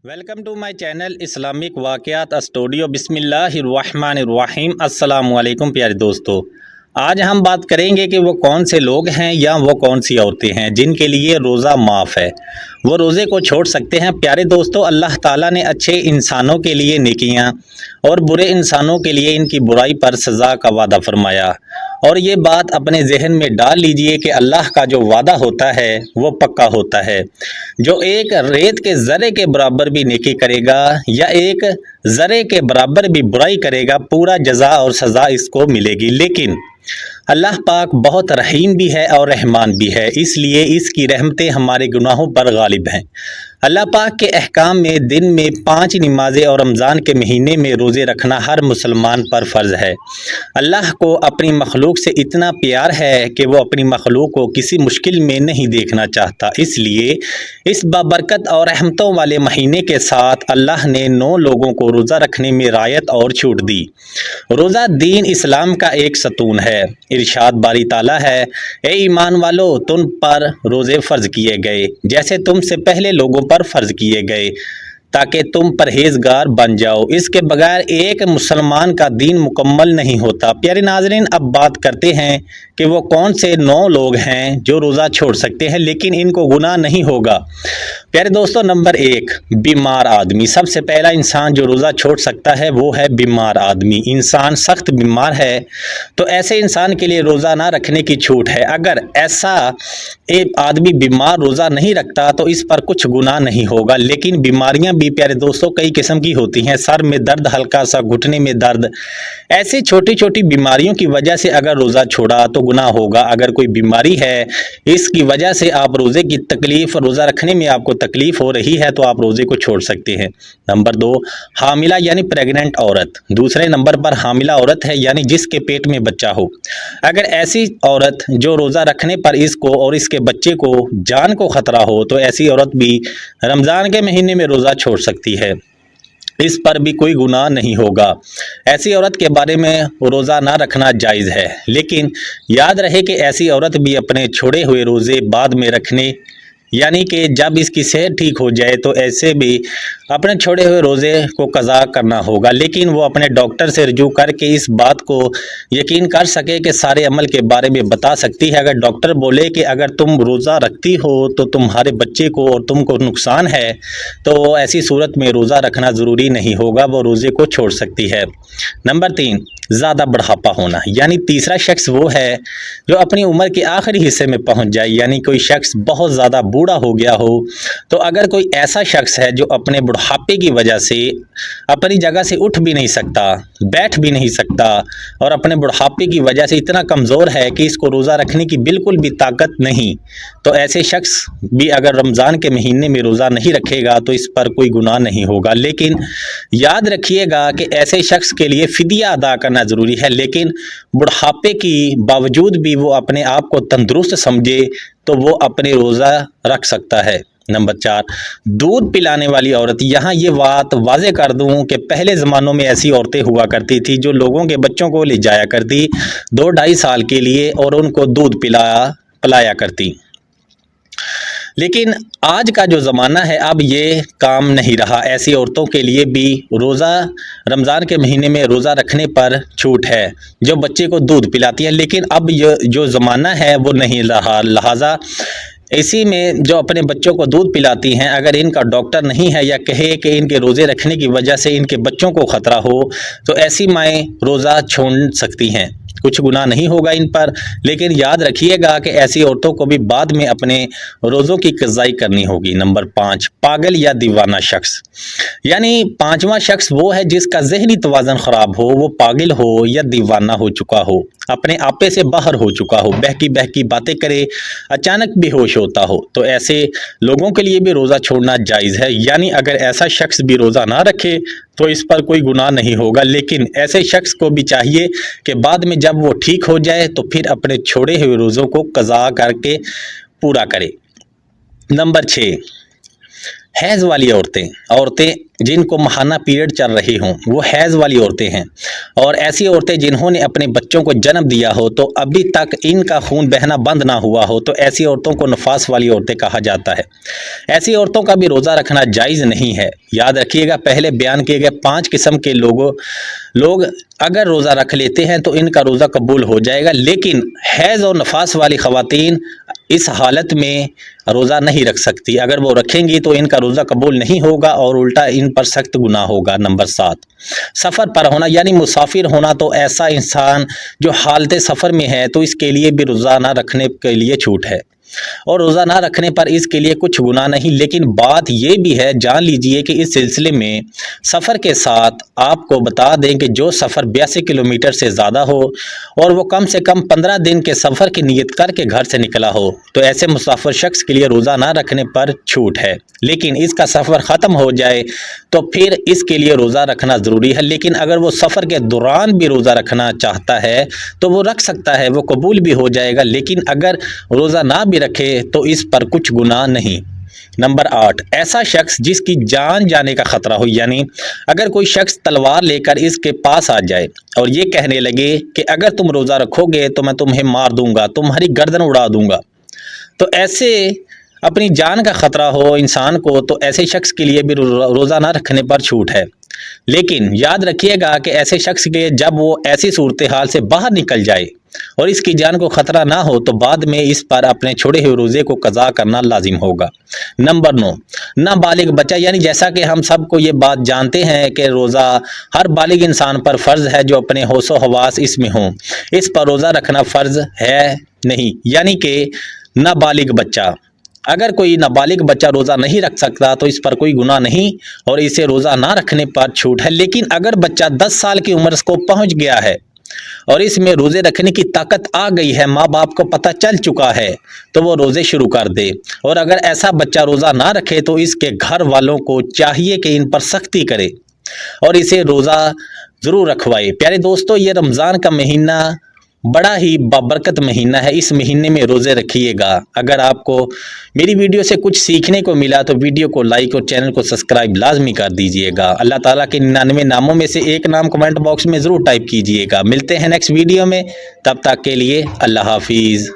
Welcome to my channel Islamic वाक़यात studio. बिस्मिल्लाहिर्रहमानिर्रहीम। अस्सलाम वालेकुम प्यारे दोस्तों, आज हम बात करेंगे कि वो कौन से लोग हैं या वो कौन सी औरतें हैं जिनके लिए रोज़ा माफ़ है, वो रोज़े को छोड़ सकते हैं। प्यारे दोस्तों, अल्लाह ताला ने अच्छे इंसानों के लिए नेकियां और बुरे इंसानों के लिए इनकी बुराई पर सज़ा का वादा फरमाया। और ये बात अपने जहन में डाल लीजिए कि अल्लाह का जो वादा होता है वो पक्का होता है। जो एक रेत के ज़रे के बराबर भी नेकी करेगा या एक ज़रे के बराबर भी बुराई करेगा, पूरा जज़ा और सज़ा इसको मिलेगी। लेकिन अल्लाह पाक बहुत रहीम भी है और रहमान भी है, इसलिए इसकी रहमतें हमारे गुनाहों पर गालिब हैं। अल्लाह पाक के अहकाम में दिन में 5 नमाज़ें और रमज़ान के महीने में रोज़े रखना हर मुसलमान पर फ़र्ज़ है। अल्लाह को अपनी मखलूक से इतना प्यार है कि वो अपनी मखलूक को किसी मुश्किल में नहीं देखना चाहता, इसलिए इस बाबरकत और रहमतों वाले महीने के साथ अल्लाह ने 9 लोगों को रोज़ा रखने में रायत और छूट दी। रोज़ा दीन इस्लाम का एक सतून है। इरशाद बारी ताला है, ए ईमान वालो, तुम पर रोज़े फ़र्ज़ किए गए जैसे तुमसे पहले लोगों पर फ़र्ज़ किए गए ताकि तुम परहेजगार बन जाओ। इसके बगैर एक मुसलमान का दीन मुकम्मल नहीं होता। प्यारे नाज़रीन, अब बात करते हैं कि वो कौन से 9 लोग हैं जो रोज़ा छोड़ सकते हैं लेकिन इनको गुनाह नहीं होगा। प्यारे दोस्तों, नंबर 1, बीमार आदमी। सबसे पहला इंसान जो रोज़ा छोड़ सकता है वो है बीमार आदमी। इंसान सख्त बीमार है तो ऐसे इंसान के लिए रोज़ा ना रखने की छूट है। अगर ऐसा एक आदमी बीमार रोज़ा नहीं रखता तो इस पर कुछ गुनाह नहीं होगा। लेकिन बीमारियां भी प्यारे दोस्तों कई किस्म की होती हैं। सर में दर्द, हल्का सा घुटने में दर्द, ऐसी छोटी छोटी बीमारियों की वजह से अगर रोज़ा छोड़ा तो गुनाह होगा। अगर कोई बीमारी है, इसकी वजह से आप रोज़े की तकलीफ़, रोज़ा रखने में आपको तकलीफ़ हो रही है तो आप रोज़े को छोड़ सकते हैं। नंबर 2, हामिला यानी प्रेग्नेंट औरत। दूसरे नंबर पर हामिला औरत है यानी जिसके पेट में बच्चा हो। अगर ऐसी औरत जो रोज़ा रखने पर इसको और इसके बच्चे को जान को ख़तरा हो तो ऐसी औरत भी रमज़ान के महीने में रोज़ा छोड़ सकती है, इस पर भी कोई गुनाह नहीं होगा। ऐसी औरत के बारे में रोज़ा ना रखना जायज़ है, लेकिन याद रहे कि ऐसी औरत भी अपने छोड़े हुए रोज़े बाद में रखने, यानी कि जब इसकी सेहत ठीक हो जाए तो ऐसे भी अपने छोड़े हुए रोज़े को कज़ा करना होगा। लेकिन वो अपने डॉक्टर से रजू करके इस बात को यकीन कर सके कि सारे अमल के बारे में बता सकती है। अगर डॉक्टर बोले कि अगर तुम रोज़ा रखती हो तो तुम्हारे बच्चे को और तुमको नुकसान है, तो ऐसी सूरत में रोज़ा रखना ज़रूरी नहीं होगा, वो रोज़े को छोड़ सकती है। नंबर 3, ज़्यादा बुढ़ापा होना, यानी तीसरा शख्स वो है जो अपनी उम्र के आखिरी हिस्से में पहुंच जाए, यानी कोई शख्स बहुत ज़्यादा बूढ़ा हो गया हो। तो अगर कोई ऐसा शख्स है जो अपने बुढ़ापे की वजह से अपनी जगह से उठ भी नहीं सकता, बैठ भी नहीं सकता और अपने बुढ़ापे की वजह से इतना कमज़ोर है कि इसको रोज़ा रखने की बिल्कुल भी ताकत नहीं, तो ऐसे शख्स भी अगर रमज़ान के महीने में रोज़ा नहीं रखेगा तो इस पर कोई गुनाह नहीं होगा। लेकिन याद रखिएगा कि ऐसे शख्स के लिए फ़िदिया अदा करना ज़रूरी है। लेकिन बुढ़ापे की बावजूद भी वो अपने आप को तंदुरुस्त समझे तो वो अपने रोज़ा रख सकता है। नंबर 4, दूध पिलाने वाली औरत। यहाँ ये बात वाज़े कर दूँ कि पहले ज़मानों में ऐसी औरतें हुआ करती थी जो लोगों के बच्चों को ले जाया करती 2-2.5 साल के लिए और उनको दूध पिलाया करती। लेकिन आज का जो ज़माना है, अब ये काम नहीं रहा। ऐसी औरतों के लिए भी रोज़ा, रमज़ान के महीने में रोज़ा रखने पर छूट है जो बच्चे को दूध पिलाती है। लेकिन अब ये जो ज़माना है वो नहीं रहा, लिहाजा इसी में जो अपने बच्चों को दूध पिलाती हैं, अगर इनका डॉक्टर नहीं है या कहे कि इनके रोज़े रखने की वजह से इनके बच्चों को ख़तरा हो तो ऐसी माएँ रोज़ा छोड़ सकती हैं, कुछ गुनाह नहीं होगा इन पर। लेकिन याद रखिएगा कि ऐसी औरतों को भी बाद में अपने रोज़ों की क़ज़ाई करनी होगी। नंबर 5, पागल या दीवाना शख्स, यानी 5वां शख्स वो है जिसका ज़हनी तवाज़ुन ख़राब हो, वो पागल हो या दीवाना हो चुका हो, अपने आपे से बाहर हो चुका हो, बहकी बहकी बातें करे, अचानक बेहोश होता हो, तो ऐसे लोगों के लिए भी रोज़ा छोड़ना जायज़ है। यानी अगर ऐसा शख्स भी रोज़ा ना रखे तो इस पर कोई गुनाह नहीं होगा। लेकिन ऐसे शख्स को भी चाहिए कि बाद में जब वो ठीक हो जाए तो फिर अपने छोड़े हुए रोज़ों को कज़ा करके पूरा करे। नंबर 6, حیض والی عورتیں جن کو ماہانہ پیریڈ چل رہی ہوں، وہ حیض والی عورتیں ہیں، اور ایسی عورتیں جنہوں نے اپنے بچوں کو جنم دیا ہو تو ابھی تک ان کا خون بہنا بند نہ ہوا ہو، تو ایسی عورتوں کو نفاس والی عورتیں کہا جاتا ہے۔ ایسی عورتوں کا بھی روزہ رکھنا جائز نہیں ہے۔ یاد رکھیے گا، پہلے بیان کیے گئے 5 قسم کے لوگ اگر روزہ رکھ لیتے ہیں تو ان کا روزہ قبول ہو جائے گا، لیکن حیض اور نفاس والی خواتین اس حالت میں روزہ نہیں رکھ سکتی۔ اگر وہ رکھیں گی تو ان کا روزہ قبول نہیں ہوگا اور الٹا ان پر سخت گناہ ہوگا۔ نمبر 7، سفر پر ہونا یعنی مسافر ہونا، تو ایسا انسان جو حالت سفر میں ہے تو اس کے لیے بھی روزہ نہ رکھنے کے لیے چھوٹ ہے، اور روزہ نہ رکھنے پر اس کے لیے کچھ گناہ نہیں۔ لیکن بات یہ بھی ہے، جان لیجئے کہ اس سلسلے میں سفر کے ساتھ آپ کو بتا دیں کہ جو سفر 82 کلومیٹر سے زیادہ ہو اور وہ کم سے کم 15 دن کے سفر کی نیت کر کے گھر سے نکلا ہو تو ایسے مسافر شخص کے لیے روزہ نہ رکھنے پر چھوٹ ہے۔ لیکن اس کا سفر ختم ہو جائے تو پھر اس کے لیے روزہ رکھنا ضروری ہے۔ لیکن اگر وہ سفر کے دوران بھی روزہ رکھنا چاہتا ہے تو وہ رکھ سکتا ہے، وہ قبول بھی ہو جائے گا۔ لیکن اگر روزہ نہ بھی رکھے تو اس پر کچھ گناہ نہیں۔ نمبر 8، ایسا شخص جس کی جان جانے کا خطرہ ہو، یعنی اگر کوئی شخص تلوار لے کر اس کے پاس آ جائے اور یہ کہنے لگے کہ اگر تم روزہ رکھو گے تو میں تمہیں مار دوں گا، تمہاری گردن اڑا دوں گا، تو ایسے اپنی جان کا خطرہ ہو انسان کو، تو ایسے شخص کے لیے بھی روزہ نہ رکھنے پر چھوٹ ہے۔ لیکن یاد رکھیے گا کہ ایسے شخص کے جب وہ ایسی صورتحال سے باہر نکل جائے اور اس کی جان کو خطرہ نہ ہو تو بعد میں اس پر اپنے چھوڑے ہوئے روزے کو قضا کرنا لازم ہوگا۔ نمبر 9، نابالغ بچہ، یعنی جیسا کہ ہم سب کو یہ بات جانتے ہیں کہ روزہ ہر بالغ انسان پر فرض ہے جو اپنے ہوش و حواس اس میں ہوں، اس پر روزہ رکھنا فرض ہے نہیں، یعنی کہ نابالغ بچہ، اگر کوئی نابالغ بچہ روزہ نہیں رکھ سکتا تو اس پر کوئی گناہ نہیں اور اسے روزہ نہ رکھنے پر چھوٹ ہے۔ لیکن اگر بچہ 10 سال کی عمر کو پہنچ گیا ہے اور اس میں روزے رکھنے کی طاقت آ گئی ہے، ماں باپ کو پتہ چل چکا ہے، تو وہ روزے شروع کر دے، اور اگر ایسا بچہ روزہ نہ رکھے تو اس کے گھر والوں کو چاہیے کہ ان پر سختی کرے اور اسے روزہ ضرور رکھوائے۔ پیارے دوستو، یہ رمضان کا مہینہ بڑا ہی بابرکت مہینہ ہے، اس مہینے میں روزے رکھیے گا۔ اگر آپ کو میری ویڈیو سے کچھ سیکھنے کو ملا تو ویڈیو کو لائک اور چینل کو سبسکرائب لازمی کر دیجئے گا۔ اللہ تعالیٰ کے 99 ناموں میں سے ایک نام کمنٹ باکس میں ضرور ٹائپ کیجئے گا۔ ملتے ہیں نیکسٹ ویڈیو میں، تب تک کے لیے اللہ حافظ۔